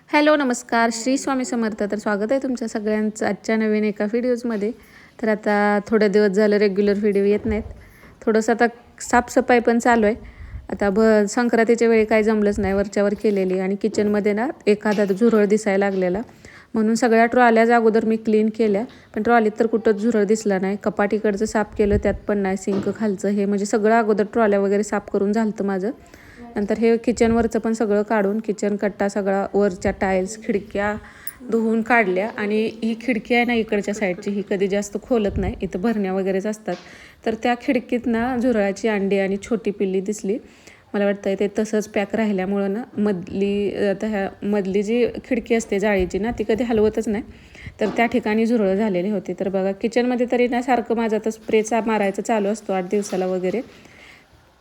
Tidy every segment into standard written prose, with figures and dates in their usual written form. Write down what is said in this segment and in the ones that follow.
Hello नमस्कार श्री स्वामी समर्थ. तर स्वागत आहे तुमच्या सगळ्यांचं आजच्या नवीन एका व्हिडिओजमध्ये. तर आता थोडे दिवस झालं रेग्युलर व्हिडिओ येत नाहीत. थोडंसं आता साफसफाई पण चालू आहे. आता संक्रांतीच्या वेळी काही जमलंच नाही, वरच्यावर केलेली आणि किचनमध्ये ना एखादा झुरळ दिसायला लागलेला, म्हणून सगळ्या ट्रॉल्याज अगोदर मी क्लीन केल्या. पण ट्रॉलीत तर कुठंच झुरळ दिसला नाही. कपाट इकडचं साफ केलं, त्यात पण नाही. सिंक खालचं हे म्हणजे सगळं अगोदर ट्रॉल्या वगैरे साफ करून झालं होतं माझं. नंतर हे किचनवरचं पण सगळं काढून किचन कट्टा सगळा वरच्या टाईल्स खिडक्या धुवून काढल्या. आणि ही खिडकी आहे ना इकडच्या साईडची, ही कधी जास्त खोलत नाही, इथं भरण्या वगैरेच असतात. तर त्या खिडकीत ना झुरळाची अंडी आणि छोटी पिल्ली दिसली. मला वाटतं ते तसंच पॅक राहिल्यामुळं ना मधली जी खिडकी असते जाळीची ना, ती कधी हलवतच नाही. तर त्या ठिकाणी झुरळ झालेले होते. तर बघा किचनमध्ये तरी ना सारखं माझा तर स्प्रेचा मारायचा चालू असतो 8 दिवसाला वगैरे.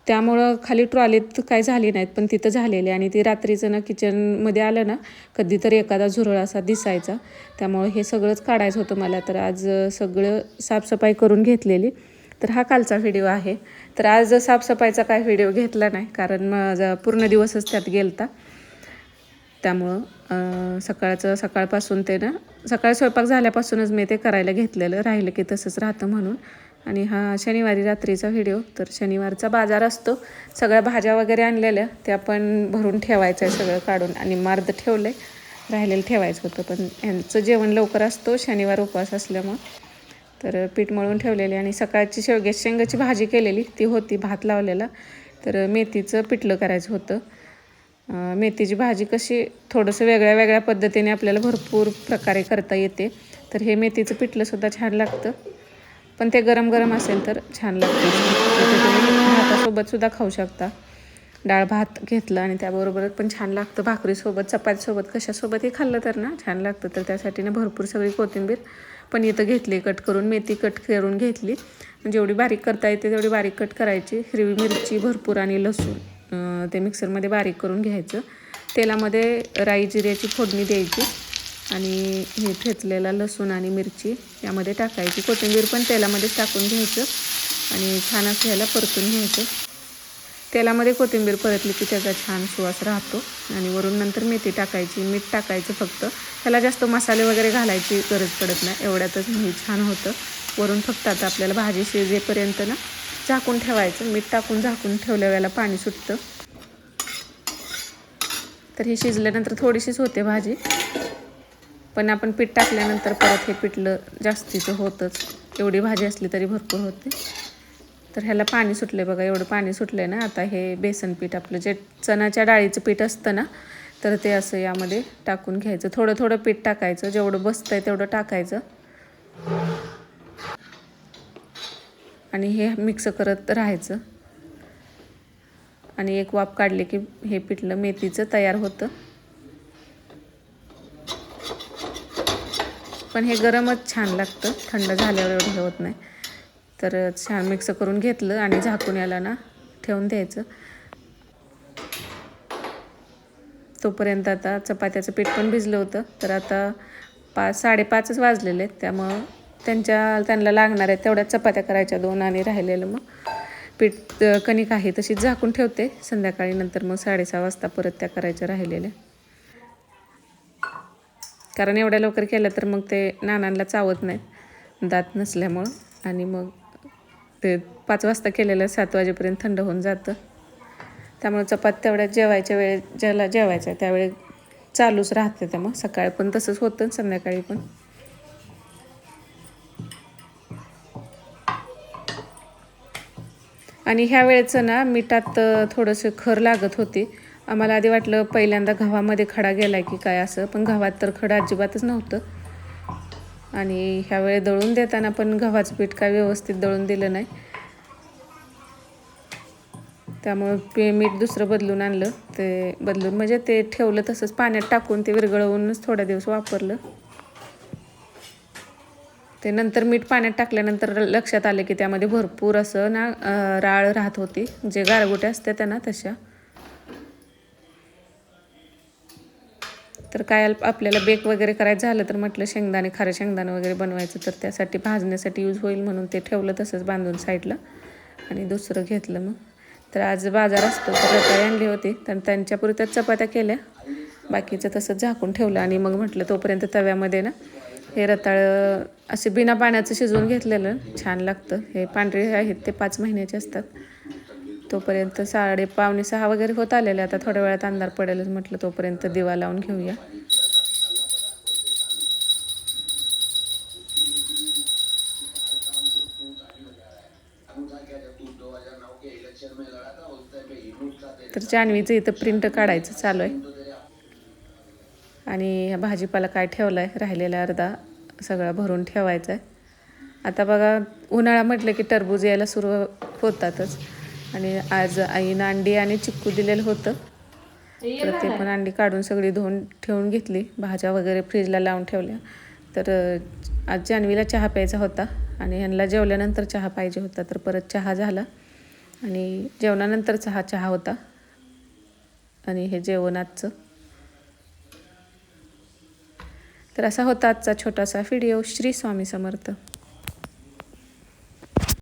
त्यामुळं खाली ट्रॉलीत काय झाली नाहीत, पण तिथं झालेले. आणि ती रात्रीचं ना किचनमध्ये आलं ना कधीतरी एखादा झुरळ असा दिसायचा. त्यामुळं हे सगळंच काढायचं होतं मला. तर आज सगळं साफसफाई करून घेतलेली. तर हा कालचा व्हिडिओ आहे. तर आज साफसफाईचा काय व्हिडिओ घेतला नाही, कारण माझा पूर्ण दिवसच त्यात गेलता. त्यामुळं सकाळपासून ते ना सकाळी स्वयंपाक झाल्यापासूनच मी ते करायला घेतलेलं, राहिलं की तसंच राहतं म्हणून. आणि हा शनिवारी रात्रीचा व्हिडिओ. तर शनिवारचा बाजार असतो, सगळ्या भाज्या वगैरे आणलेल्या त्या पण भरून ठेवायचं आहे सगळं काढून. आणि मार्द ठेवलं आहे, राहिलेलं ठेवायचं होतं. पण यांचं जेवण लवकर असतो शनिवार, उपवास असल्यामुळं. तर पीठ मळून ठेवलेले. आणि सकाळची शेंगाची भाजी केलेली ती होती, भात लावलेला. तर मेथीचं पिठलं करायचं होतं. मेथीची भाजी कशी थोडंसं वेगळ्या वेगळ्या पद्धतीने आपल्याला भरपूर प्रकारे करता येते. तर हे मेथीचं पिठलंसुद्धा छान लागतं, पण ते गरम गरम असेल तर छान लागतं. तुम्ही भातासोबतसुद्धा खाऊ शकता. डाळ भात घेतलं आणि त्याबरोबरच पण छान लागतं. भाकरीसोबत, चपातीसोबत, कशासोबतही खाल्लं तर ना छान लागतं. तर त्यासाठी ना भरपूर सगळी कोथिंबीर पण इथं घेतली कट करून. मेथी कट करून घेतली, जेवढी बारीक करता येते तेवढी बारीक कट करायची. हिरवी मिरची भरपूर आणि लसूण ते मिक्सरमध्ये बारीक करून घ्यायचं. तेलामध्ये राई जिऱ्याची फोडणी द्यायची आणि हे ठेचलेला लसूण आणि मिरची यामध्ये टाकायची. कोथिंबीर पण तेलामध्येच टाकून घ्यायचं आणि छान असं ह्याला परतून घ्यायचं. तेलामध्ये कोथिंबीर परतली की त्याचा छान सुवास राहतो. आणि वरून नंतर मेथी टाकायची, मीठ टाकायचं फक्त. त्याला जास्त मसाले वगैरे घालायची गरज पडत नाही, एवढ्यातच हे छान होतं. वरून फक्त आता आपल्याला भाजी शिजेपर्यंत ना झाकून ठेवायचं. मीठ टाकून झाकून ठेवल्या वेळेला पाणी सुटतं. तर ही शिजल्यानंतर थोडीशीच होते भाजी, पण आपण पीठ टाकल्यानंतर परत हे पिठलं जास्तीचं होतंच. एवढी भाजी असली तरी भरपूर होते. तर ह्याला पाणी सुटले बघा, एवढं पाणी सुटले ना. आता हे बेसन पीठ आपलं जे चण्याच्या डाळीचं पीठ असतं ना, तर ते असं यामध्ये टाकून घ्यायचं. थोडं थोडं पीठ टाकायचं, जेवढं बसतंय तेवढं टाकायचं. आणि हे मिक्स करत राहायचं. आणि एक वाफ काढली की हे पिठलं मेथीचं तयार होतं. पण हे गरमच छान लागतं, थंड झाल्यावर एवढं हे होत नाही. तर छान मिक्स करून घेतलं आणि झाकून याला ना ठेवून द्यायचं. तोपर्यंत आता चपात्याचं पीठ पण भिजलं होतं. तर आता 5-5:30 वाजलेले आहेत, त्यामुळं त्यांना लागणार आहे तेवढ्या चपात्या करायच्या 2. आणि राहिलेलं मग पीठ कणिक आहे तशीच झाकून ठेवते. संध्याकाळी नंतर मग 6:30 वाजता परत त्या करायच्या राहिलेल्या. कारण एवढ्या लवकर केलं तर मग ते नानांना चावत नाहीत दात नसल्यामुळं. आणि मग ते 5 वाजता केलेलं 7 वाजेपर्यंत थंड होऊन जातं. त्यामुळे चपाती तेवढ्या जेवायच्या वेळेत, ज्याला जेवायचं आहे त्यावेळी चालूच राहते. त्यामुळे सकाळी पण तसंच होतं, संध्याकाळी पण. आणि ह्या वेळेचं ना मिठात थोडंसं खर लागत होती. आम्हाला आधी वाटलं पहिल्यांदा गव्हामध्ये खडा गेला की काय असं, पण गव्हात तर खडा अजिबातच नव्हतं. आणि ह्या वेळी दळून देताना पण गव्हाचं पीठ काय व्यवस्थित दळून दिलं नाही, त्यामुळे मीठ दुसरं बदलून आणलं. ते बदलून म्हणजे ते ठेवलं तसंच पाण्यात टाकून ते विरघळवूनच थोड्या दिवस वापरलं. ते नंतर मीठ पाण्यात टाकल्यानंतर लक्षात आलं की त्यामध्ये भरपूर असं ना राळ राहत होती, जे गारगोट्या असते त्यांना तशा. तर काय आपल्याला बेक वगैरे करायचं झालं तर म्हटलं शेंगदाणे, खारं शेंगदाणे वगैरे बनवायचं, तर त्यासाठी भाजण्यासाठी यूज होईल म्हणून ते ठेवलं तसंच बांधून साईडला. आणि दुसरं घेतलं मग. तर आज बाजार असतो तर रताळी आणली होती, तर त्यांच्यापुरत्याच चपात्या केल्या. बाकीचं तसंच झाकून ठेवलं आणि मग म्हटलं तोपर्यंत तव्यामध्ये ना हे रताळं असे बिना पाण्याचं शिजवून घेतलेलं छान लागतं. हे पांढरे आहेत ते 5 महिन्याचे असतात. तोपर्यंत 5:45 वगैरे होत आलेले. आता थोड्या वेळात अंधार पडेलच म्हटलं तोपर्यंत दिवा लावून घेऊया. तर जान्हवीचं इथं प्रिंट काढायचं चालू आहे आणि भाजीपाला काय ठेवला आहे राहिलेला अर्धा सगळा भरून ठेवायचा आहे. आता बघा उन्हाळा म्हटलं की टरबूज यायला सुरू होतातच आणि आज आईनं अंडी आणि चिक्कू दिलेलं होतं. तर ते पण अंडी काढून सगळी धुवून ठेवून घेतली. भाज्या वगैरे फ्रीजला लावून ठेवल्या. तर आज जान्हवीला चहा प्यायचा होता आणि ह्यांना जेवल्यानंतर चहा पाहिजे होता. तर परत चहा झाला आणि जेवणानंतरचा चहा होता आणि हे जेवण आजचं. तर असा होता आजचा छोटासा व्हिडिओ. श्री स्वामी समर्थ.